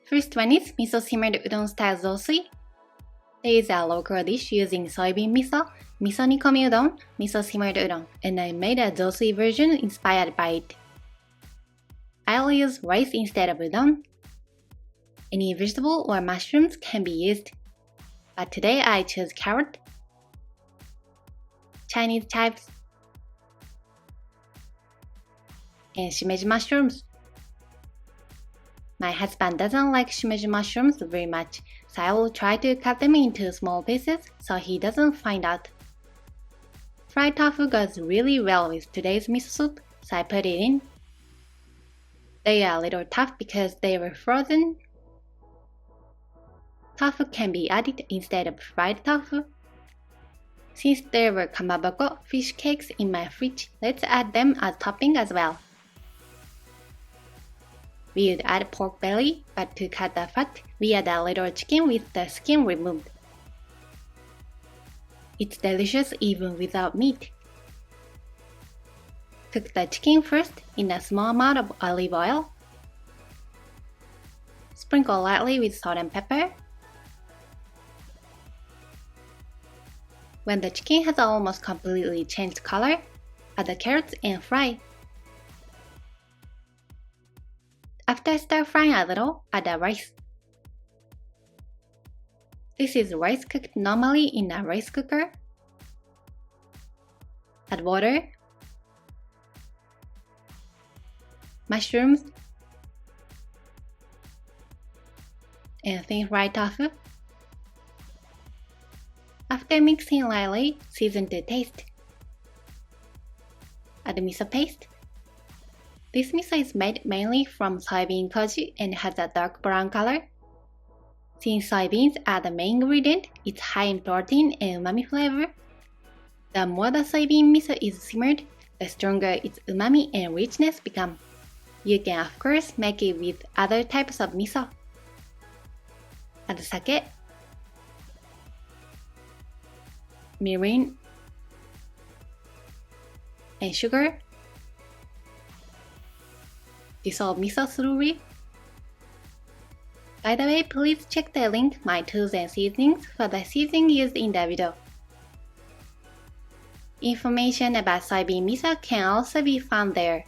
First one is Miso Simmered Udon style Zosui. There is a local dish using soybean miso, miso nikomi udon, miso simmered udon, and I made a Zosui version inspired by it. I'll use rice instead of udon. Any vegetable or mushrooms can be used, but today I chose carrot, Chinese chives, and shimeji mushrooms. My husband doesn't like shimeji mushrooms very much, so I will try to cut them into small pieces so he doesn't find out. Fried tofu goes really well with today's miso soup, so I put it in. They are a little tough because they were frozen. Tofu can be added instead of fried tofu. Since there were kamaboko fish cakes in my fridge, let's add them as topping as well. We would add pork belly, but to cut the fat, we add a little chicken with the skin removed. It's delicious even without meat. Cook the chicken first in a small amount of olive oil. Sprinkle lightly with salt and pepper. When the chicken has almost completely changed color, add the carrots and fry. After stir frying a little, add the rice. This is rice cooked normally in a rice cooker. Add water, mushrooms, and thin fried tofu. After mixing lightly, season to taste. Add miso paste. This miso is made mainly from soybean koji and has a dark brown color. Since soybeans are the main ingredient, it's high in protein and umami flavor. The more the soybean miso is simmered, the stronger its umami and richness become. You can of course make it with other types of miso. Add sake, mirin, and sugar. Dissolve miso slowly. By the way, please check the link my tools and seasonings for the seasoning used in the video. Information about soybean miso can also be found there.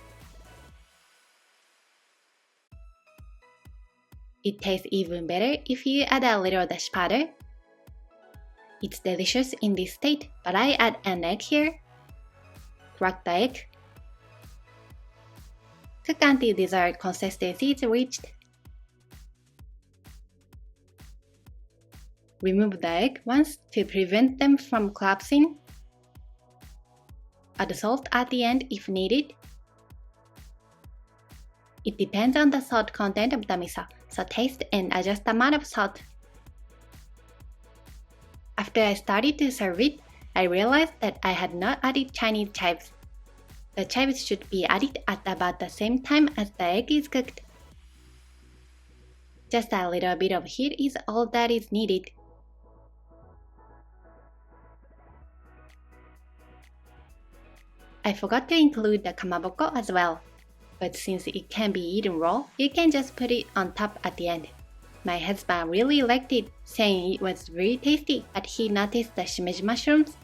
It tastes even better if you add a little dashi powder. It's delicious in this state, but I add an egg here. Crack the egg. Cook until desired consistency is reached. Remove the egg once to prevent them from collapsing. Add salt at the end if needed. It depends on the salt content of the miso, so taste and adjust the amount of salt. After I started to serve it, I realized that I had not added Chinese chives. The chives should be added at about the same time as the egg is cooked. Just a little bit of heat is all that is needed. I forgot to include the kamaboko as well, but since it can be eaten raw, you can just put it on top at the end. My husband really liked it, saying it was very tasty, but he noticed the shimeji mushrooms.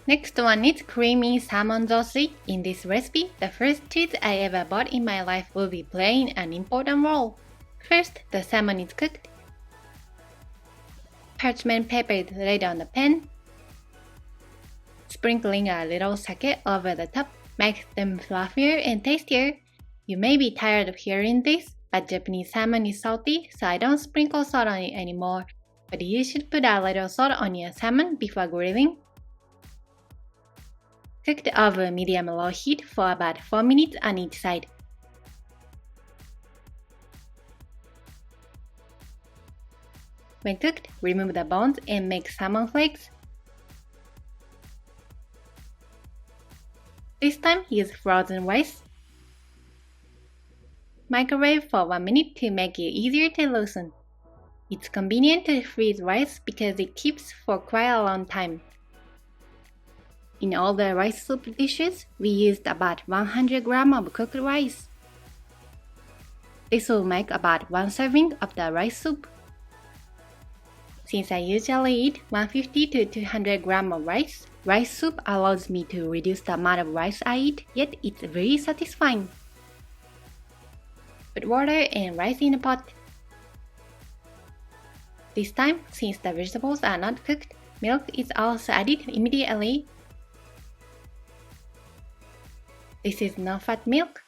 Next one is creamy salmon zosui. In this recipe, the first cheese I ever bought in my life will be playing an important role. First, the salmon is cooked. Parchment paper is laid on the pan. Sprinkling a little sake over the top makes them fluffier and tastier. You may be tired of hearing this, but Japanese salmon is salty, so I don't sprinkle salt on it anymore. But you should put a little salt on your salmon before grilling. Cooked over medium-low heat for about 4 minutes on each side. When cooked, remove the bones and make salmon flakes. This time, use frozen rice. Microwave for 1 minute to make it easier to loosen. It's convenient to freeze rice because it keeps for quite a long time. In all the rice soup dishes, we used about 100 grams of cooked rice. This will make about 1 serving of the rice soup. Since I usually eat 150 to 200 grams of rice, rice soup allows me to reduce the amount of rice I eat, yet it's very satisfying. Put water and rice in a pot. This time, since the vegetables are not cooked, milk is also added immediately. This is no-fat milk.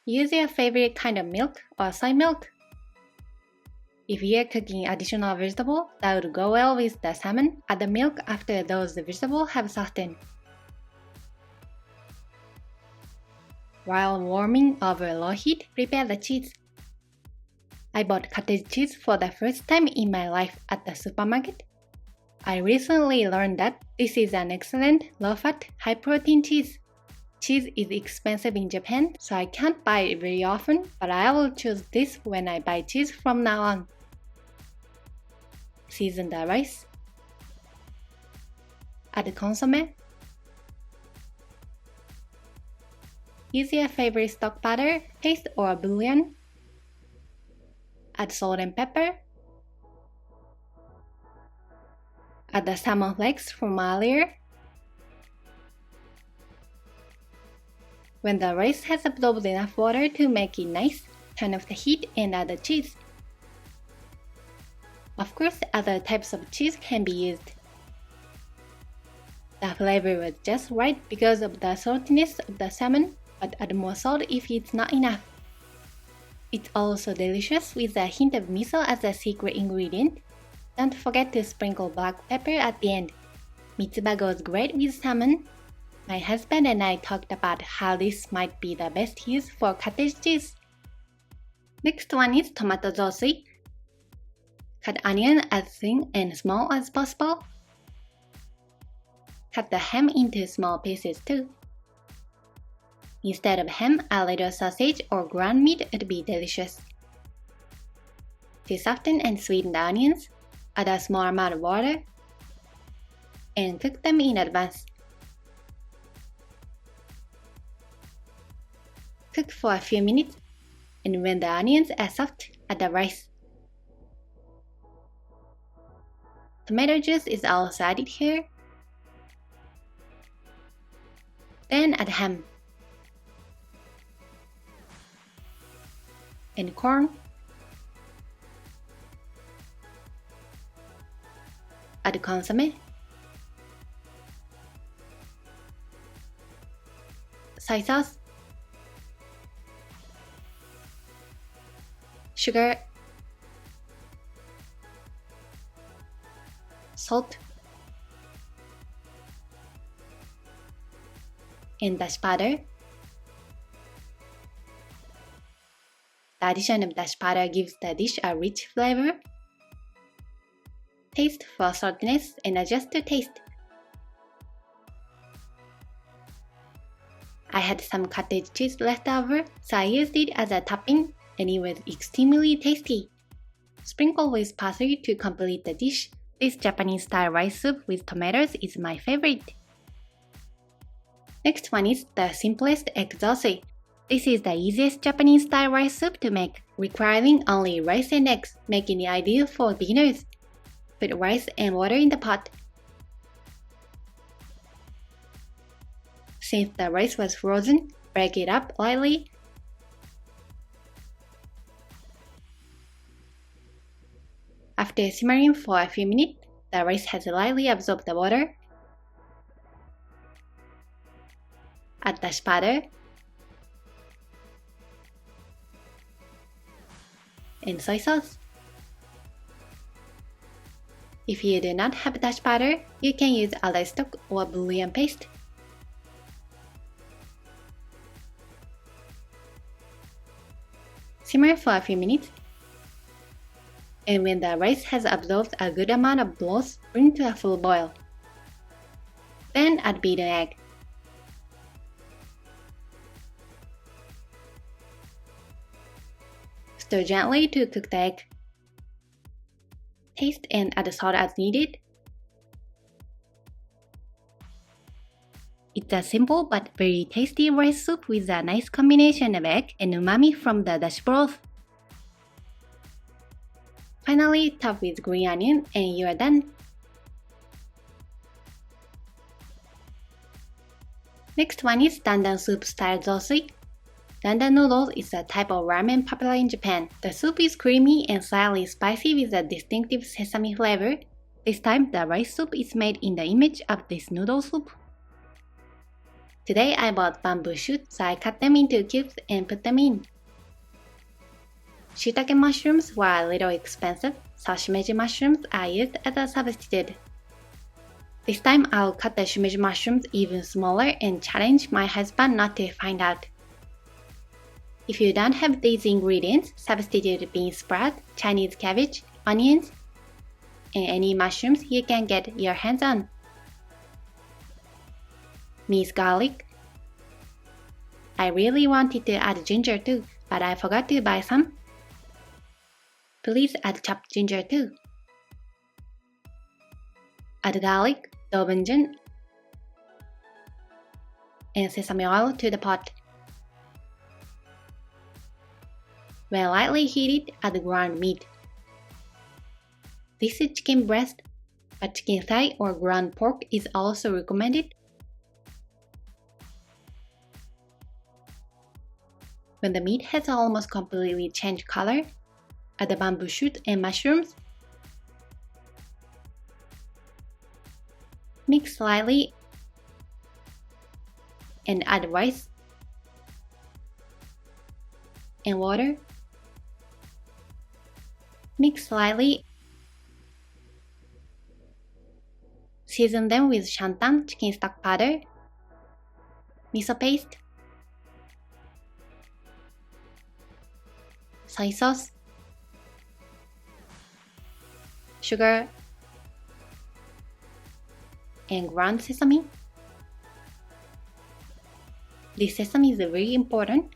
Use your favorite kind of milk or soy milk. If you are cooking additional vegetable that would go well with the salmon, add the milk after those vegetables have softened. While warming over low heat, prepare the cheese. I bought cottage cheese for the first time in my life at the supermarket. I recently learned that this is an excellent, low-fat, high-protein cheese. Cheese is expensive in Japan, so I can't buy it very often, but I will choose this when I buy cheese from now on. Season the rice. Add consomme. Use your favorite stock butter, paste or bouillon. Add salt and pepper. Add the salmon flakes from earlier. When the rice has absorbed enough water to make it nice, turn off the heat and add the cheese. Of course, other types of cheese can be used. The flavor was just right because of the saltiness of the salmon, but add more salt if it's not enough. It's also delicious with a hint of miso as a secret ingredient. Don't forget to sprinkle black pepper at the end. Mitsuba goes great with salmon. My husband and I talked about how this might be the best use for cottage cheese. Next one is tomato zosui. Cut onion as thin and small as possible. Cut the ham into small pieces too. Instead of ham, a little sausage or ground meat would be delicious. To soften and sweeten the onions, add a small amount of water and cook them in advance. Cook for a few minutes, and when the onions are soft, add the rice. Tomato juice is also added here. Then add ham and corn. Add consomme, soy sauce, sugar, salt, and dashi powder. The addition of dashi powder gives the dish a rich flavor. Taste for saltiness and adjust to taste. I had some cottage cheese left over, so I used it as a topping, and it was extremely tasty. Sprinkle with parsley to complete the dish. This Japanese-style rice soup with tomatoes is my favorite. Next one is the simplest egg zosui. This is the easiest Japanese-style rice soup to make, requiring only rice and eggs, making it ideal for beginners. Put rice and water in the pot. Since the rice was frozen, break it up lightly. After simmering for a few minutes, the rice has lightly absorbed the water. Add dashi powder and soy sauce. If you do not have dashi powder, you can use other stock or bouillon paste. Simmer for a few minutes, and when the rice has absorbed a good amount of broth, bring to a full boil. Then add beaten egg. Stir gently to cook the egg. Taste and add salt as needed. It's a simple but very tasty rice soup with a nice combination of egg and umami from the dashi broth. Finally, top with green onion and you are done. Next one is Dandan soup style Zosui. Dandan noodles is a type of ramen popular in Japan. The soup is creamy and slightly spicy with a distinctive sesame flavor. This time, the rice soup is made in the image of this noodle soup. Today I bought bamboo shoots, so I cut them into cubes and put them in. Shiitake mushrooms were a little expensive, so shimeji mushrooms are used as a substitute. This time I'll cut the shimeji mushrooms even smaller and challenge my husband not to find out. If you don't have these ingredients, substitute bean sprout, Chinese cabbage, onions, and any mushrooms you can get your hands on. Minced garlic. I really wanted to add ginger too, but I forgot to buy some. Please add chopped ginger too. Add garlic, dobenjan, and sesame oil to the pot. When lightly heated, add ground meat. This is chicken breast, but chicken thigh or ground pork is also recommended. When the meat has almost completely changed color, add the bamboo shoot and mushrooms. Mix slightly and add rice and water. Mix slightly. Season them with shantan, chicken stock powder, miso paste, soy sauce, sugar, and ground sesame. This sesame is very important.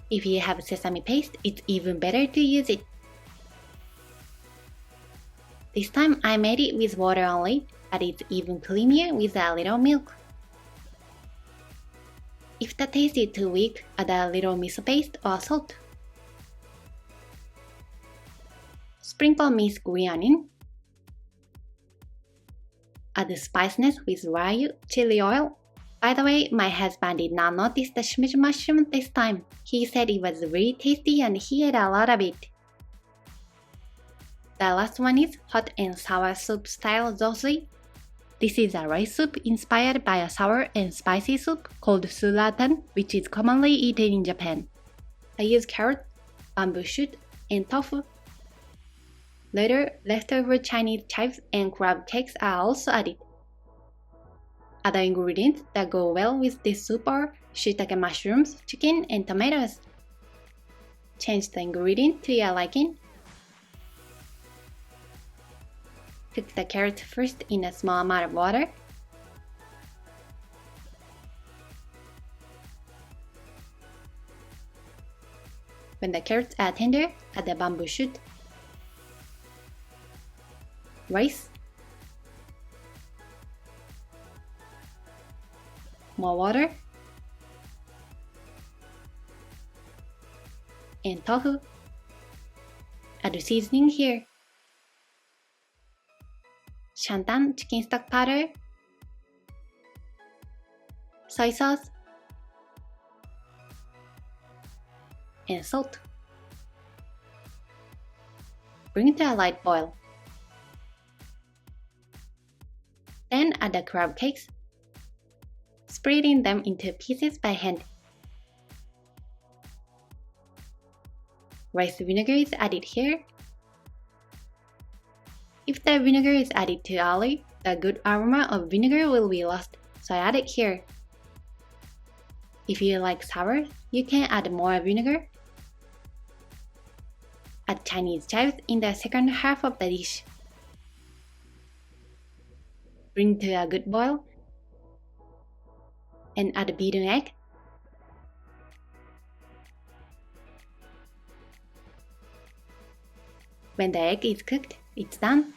If you have sesame paste, it's even better to use it. This time I made it with water only, but it's even creamier with a little milk. If the taste is too weak, add a little miso paste or salt. Sprinkle minced green onion. Add the spiciness with ryu, chili oil. By the way, my husband did not notice the shimeji mushroom this time. He said it was very tasty and he ate a lot of it. The last one is hot and sour soup style Zosui. This is a rice soup inspired by a sour and spicy soup called suratan, which is commonly eaten in Japan. I use carrot, bamboo shoot, and tofu. Later, leftover Chinese chives and crab cakes are also added. Other ingredients that go well with this soup are shiitake mushrooms, chicken, and tomatoes. Change the ingredient to your liking. Cook the carrots first in a small amount of water. When the carrots are tender, add the bamboo shoot, rice, more water, and tofu. Add seasoning here. Shantan chicken stock powder, soy sauce, and salt. Bring it to a light boil. Then add the crab cakes, spreading them into pieces by hand. Rice vinegar is added here. If the vinegar is added too early, the good aroma of vinegar will be lost, so I add it here. If you like sour, you can add more vinegar. Add Chinese chives in the second half of the dish. Bring to a good boil and add beaten egg. When the egg is cooked, it's done.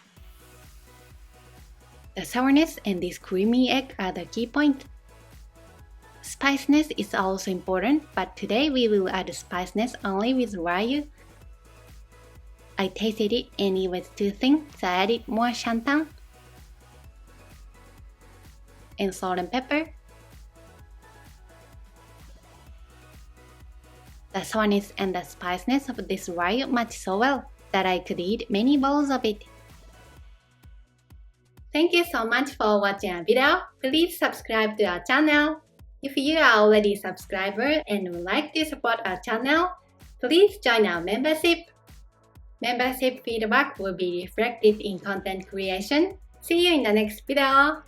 The sourness and this creamy egg are the key point. Spiciness is also important, but today we will add spiciness only with ryu. I tasted it and it was too thin, so I added more shantan and salt and pepper. The sourness and the spiciness of this ryu match so well that I could eat many bowls of it. Thank you so much for watching our video. Please subscribe to our channel. If you are already a subscriber and would like to support our channel, please join our membership. Membership feedback will be reflected in content creation. See you in the next video.